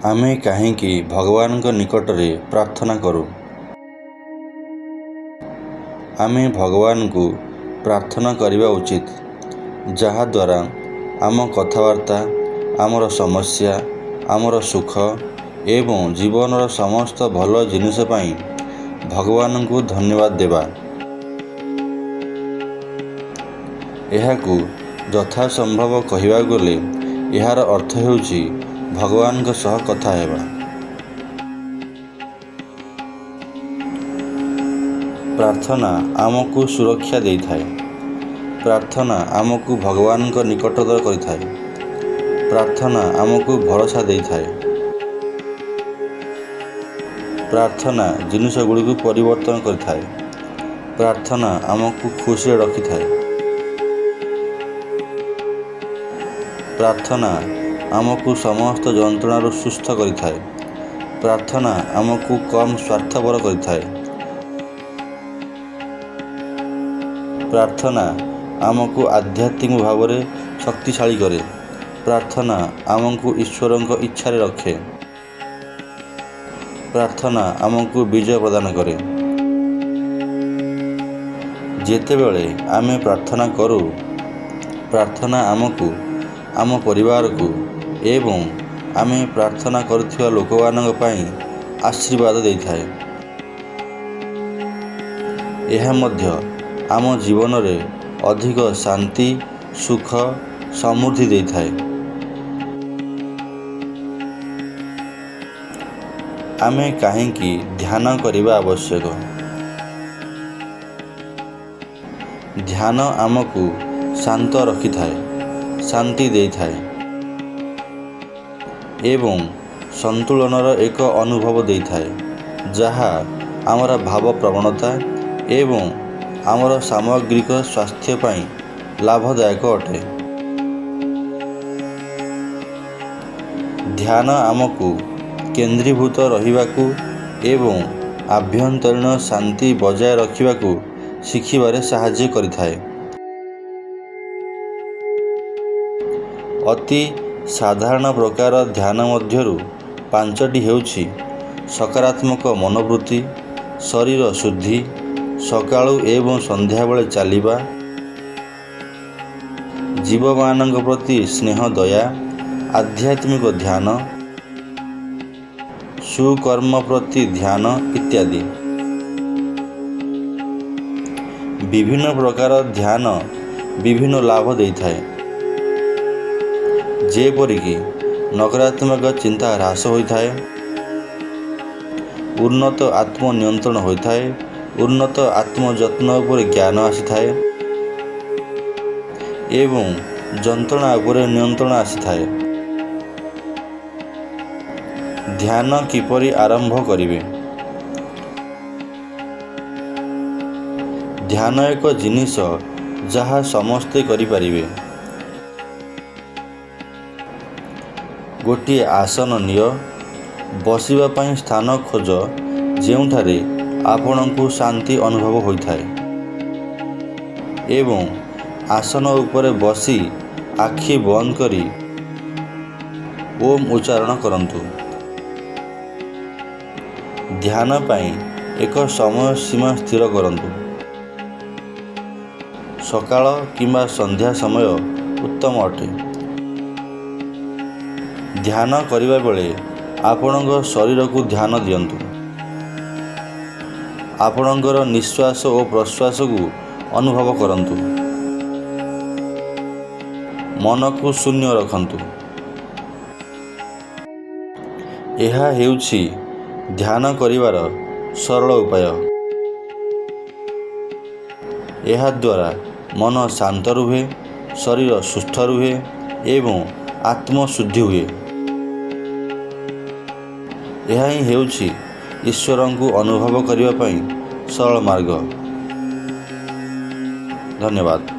आमे काहेकि भगवानଙ୍କ निकटरे प्रार्थना करू। आमे भगवान को प्रार्थना करिबा उचित, जहा द्वारा आम कथबार्ता, आमर समस्या, आमर सुख एवं जीवन समस्त भल जिनिस पाई भगवान को धन्यवाद देवा। एहाकू यथा संभव कहिबा गले यार अर्थ हेउची भगवान को सह कथा हेबा। प्रार्थना आमको सुरक्षा दे थाए। प्रार्थना आमको भगवान को निकटतर करिथाए। प्रार्थना आमको भरोसा दे थाए। प्रार्थना जिनिस गुड़ी को परिवर्तन करिथाए। प्रार्थना आमको खुशी रखि थाए। प्रार्थना आमको समस्त जंत्रणार सुस्थ करिथाए। प्रार्थना आमको कम स्वार्थपर करिथाए। प्रार्थना आमको आध्यात्मिक भाव में शक्तिशाली करे। प्रार्थना आमको ईश्वर इच्छा रखे। प्रार्थना आमको विजय प्रदान करे। जेतेबेले आमे प्रार्थना करू, प्रार्थना आमको आम परिवार को एवं आमे प्रार्थना करुथिबा लोकवानक पई आशीर्वाद दे थाए। यह मध्य आम जीवन रे अधिक शांति, सुख, समृद्धि दे थाए। आमे काहेकि ध्यान करिबा आवश्यक। ध्यान आमको शांत रखि थाए, शांति दे थाए एवं संतुलनर एक अनुभव दे थाए, जहा आमर भाव प्रवणता एवं आमर सामग्रिक स्वास्थ्य पाई लाभदायक अटे। ध्यान आमको केंद्रीभूत रहिबाकू एवं आभ्यंतरीण शांति बजाय रखिबाकू शिखिबारे साहाय्य करिथाए। अति साधारण प्रकार ध्यान मध्यरु पांचटी हेउछि सकारात्मक मनोवृत्ति, शरीर शुद्धि, सकाळु एवं संध्या बेले चलिबा, जीवमानक प्रति स्नेह दया, आध्यात्मिक ध्यान, सुकर्म प्रति ध्यान इत्यादि। विभिन्न प्रकार ध्यान विभिन्न लाभ दे थाए। जेपरिकी नकारात्मक चिंता ह्रास होता है, उन्नत आत्मनियंत्रण होता है, उन्नत आत्मजत्न उपर ज्ञान आसी थाए एवं जंत्रणा उपर नियंत्रण आसी थाए। ध्यान किपरि आरंभ करिवे? ध्यान एक जिनिस जहा समस्ते करि परिवे। गोटे आसन निय, बसिबा पई स्थान खोज जेउठारे आपणको शांति अनुभव होइथाए एवं आसन उपरे बसी आखि बंद करी ओम उच्चारण करंतु। ध्यान पाई एक समय सीमा स्थिर करंतु। सकाळ किंबा संध्या समय उत्तम अटे। ध्यान करिबा बेले आपणଙ୍କ शरीर को ध्यान दियंतु। आपणଙ୍କର निश्वास और प्रश्वास को अनुभव करंतु। मन को शून्य रखंतु। यह हेउछि ध्यान करिवार सरल उपाय। यह द्वारा मन शांत रुहे, शरीर सुस्थ रुहे एवं आत्मशुद्धि हुए। यह ही हेउछि ईश्वर को अनुभव करिबा पई सरल मार्ग। धन्यवाद।